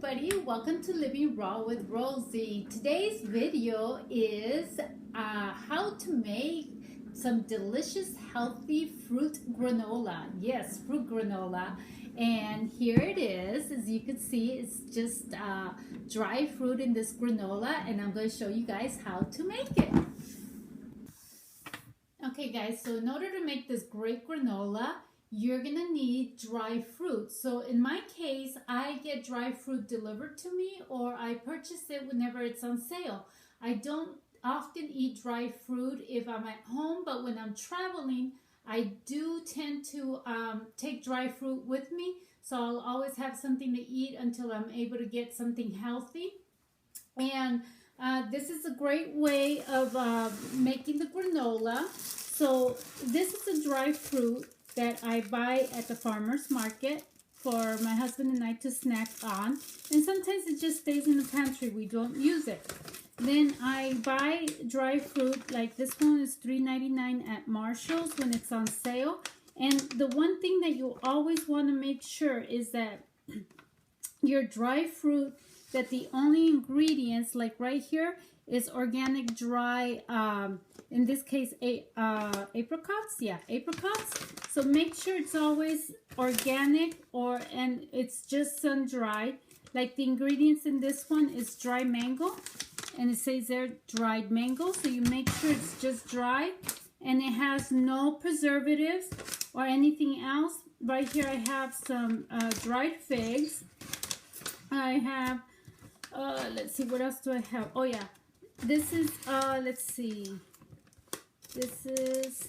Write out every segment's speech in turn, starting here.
everybody, welcome to Living Raw with Rosie. Today's video is how to make some delicious healthy fruit granola. Yes, fruit granola. And here it is. As you can see, it's just dry fruit in this granola, and I'm going to show you guys how to make it. Okay guys, so in order to make this great granola, you're gonna need dry fruit. So in my case, I get dry fruit delivered to me, or I purchase it whenever it's on sale. I don't often eat dry fruit if I'm at home, but when I'm traveling, I do tend to take dry fruit with me. So I'll always have something to eat until I'm able to get something healthy. And this is a great way of making the granola. So this is a dry fruit that I buy at the farmer's market for my husband and I to snack on. And sometimes it just stays in the pantry. We don't use it. Then I buy dry fruit, like this one is $3.99 at Marshall's when it's on sale. And the one thing that you always want to make sure is that your dry fruit, that the only ingredients, like right here, is organic dry, in this case, apricots. Yeah, apricots. So make sure it's always organic, and it's just sun-dried. Like the ingredients in this one is dry mango, and it says there dried mango. So you make sure it's just dry, and it has no preservatives or anything else. Right here I have some dried figs. I have, let's see, what else do I have? Oh yeah, this is, let's see, this is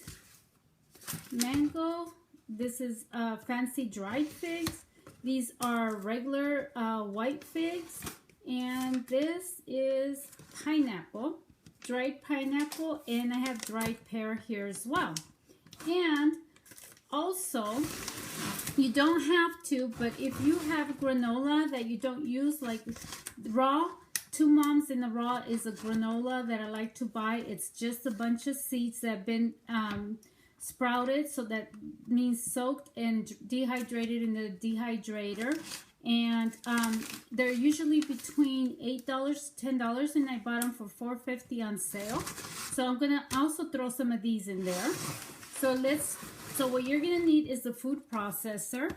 mango. This is fancy dried figs. These are regular white figs. And this is pineapple, dried pineapple, and I have dried pear here as well. And also, you don't have to, but if you have granola that you don't use, like raw, Two Moms in the Raw is a granola that I like to buy. It's just a bunch of seeds that have been sprouted, so that means soaked and dehydrated in the dehydrator. And they're usually between $8 to $10, and I bought them for $4.50 on sale. So I'm gonna also throw some of these in there. So what you're gonna need is the food processor.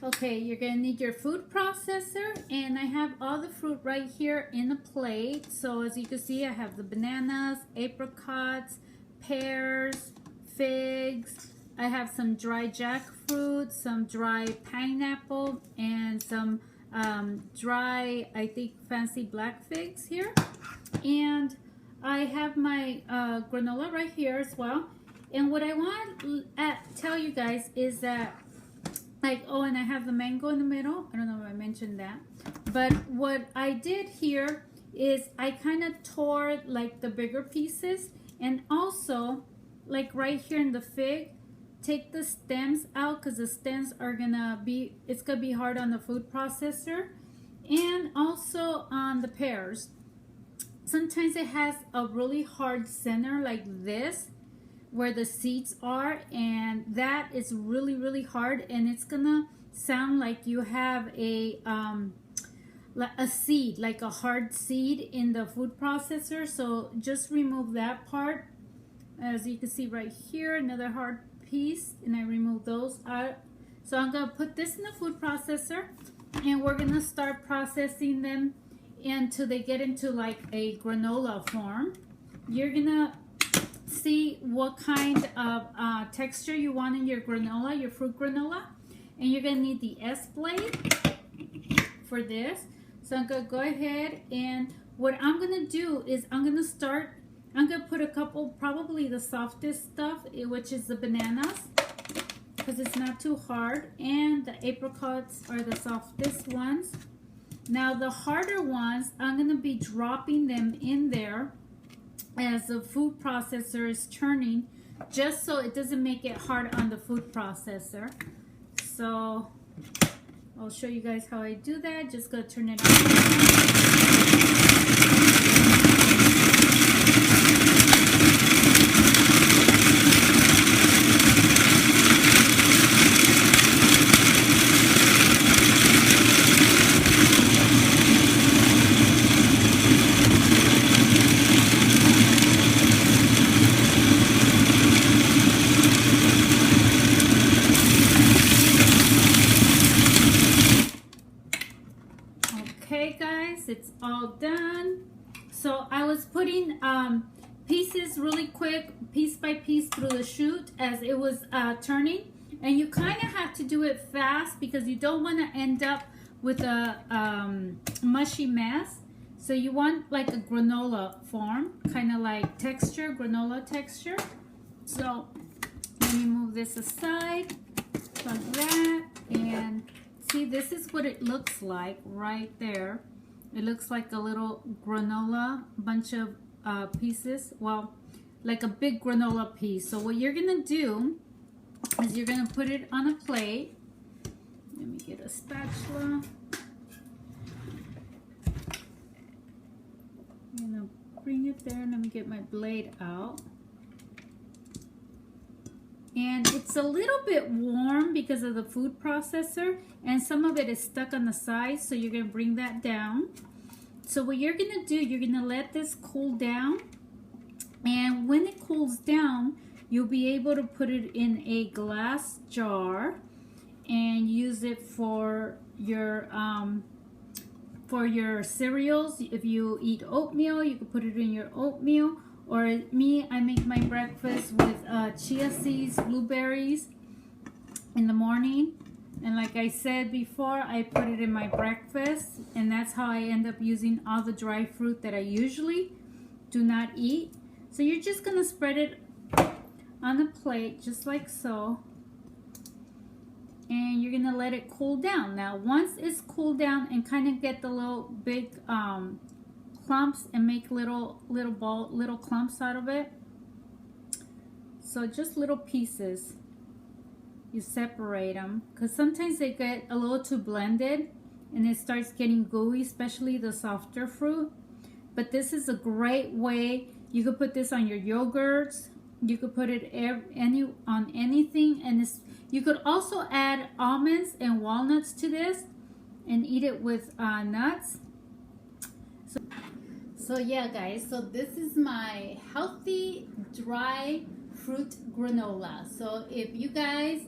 Okay, you're gonna need your food processor, and I have all the fruit right here in a plate. So as you can see, I have the bananas, apricots, pears, figs. I have some dry jackfruit, some dry pineapple, and some dry, I think, fancy black figs here. And I have my granola right here as well. And what I want to tell you guys is that, like, oh, and I have the mango in the middle. I don't know if I mentioned that. But what I did here is I kind of tore like the bigger pieces. And also, like right here in the fig, take the stems out, because the stems are it's gonna be hard on the food processor. And also on the pears. Sometimes it has a really hard center like this, where the seeds are, and that is really, really hard, and it's gonna sound like you have a seed, like a hard seed in the food processor. So just remove that part. As you can see right here, another hard piece, and I remove those out. So I'm gonna put this in the food processor, and we're gonna start processing them until they get into like a granola form. You're gonna see what kind of texture you want in your granola, your fruit granola, and you're gonna need the S blade for this. So I'm gonna go ahead, and what I'm gonna do is I'm gonna put a couple, probably the softest stuff, which is the bananas, because it's not too hard, and the apricots are the softest ones. Now the harder ones, I'm gonna be dropping them in there as the food processor is turning, just so it doesn't make it hard on the food processor. So I'll show you guys how I do that. Just gonna turn it on. it's all done. So I was putting pieces really quick, piece by piece through the chute as it was turning. And you kind of have to do it fast because you don't want to end up with a mushy mess. So you want like a granola form, kind of like texture, granola texture. So let me move this aside, like that, and see, this is what it looks like right there. It looks like a little granola bunch of pieces. Well, like a big granola piece. So what you're gonna do is you're gonna put it on a plate. Let me get a spatula. I'm gonna bring it there. Let me get my blade out. And it's a little bit warm because of the food processor, and some of it is stuck on the sides, so you're gonna bring that down. So what you're gonna do, you're gonna let this cool down, and when it cools down, you'll be able to put it in a glass jar and use it for your cereals. If you eat oatmeal, you can put it in your oatmeal. Or me, I make my breakfast with chia seeds, blueberries in the morning. And like I said before, I put it in my breakfast. And that's how I end up using all the dry fruit that I usually do not eat. So you're just going to spread it on the plate just like so. And you're going to let it cool down. Now, once it's cooled down and kind of get the little big clumps and make little clumps out of it. So just little pieces. You separate them because sometimes they get a little too blended and it starts getting gooey, especially the softer fruit. But this is a great way. You could put this on your yogurts. You could put it on anything, and you could also add almonds and walnuts to this and eat it with nuts. So yeah, guys, so this is my healthy dry fruit granola. So if you guys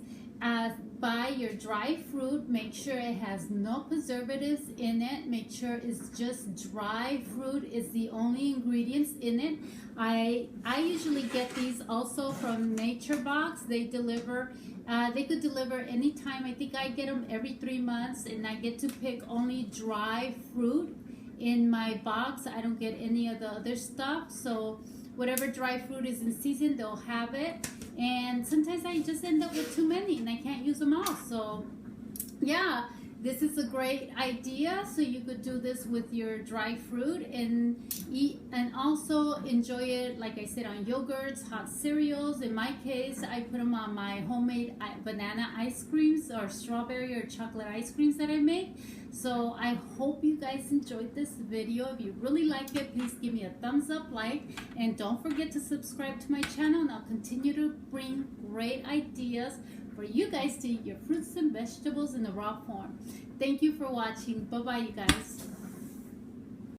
buy your dry fruit, make sure it has no preservatives in it. Make sure it's just dry fruit is the only ingredients in it. I usually get these also from Nature Box. They deliver. They could deliver anytime. I think I get them every 3 months, and I get to pick only dry fruit in my box. I don't get any of the other stuff. So whatever dry fruit is in season, they'll have it. And sometimes I just end up with too many and I can't use them all. So yeah, this is a great idea. So you could do this with your dry fruit and eat, and also enjoy it, like I said, on yogurts, hot cereals. In my case, I put them on my homemade banana ice creams or strawberry or chocolate ice creams that I make. So I hope you guys enjoyed this video. If you really like it, please give me a thumbs up, like, and don't forget to subscribe to my channel, and I'll continue to bring great ideas for you guys to eat your fruits and vegetables in the raw form. Thank you for watching. Bye-bye, you guys.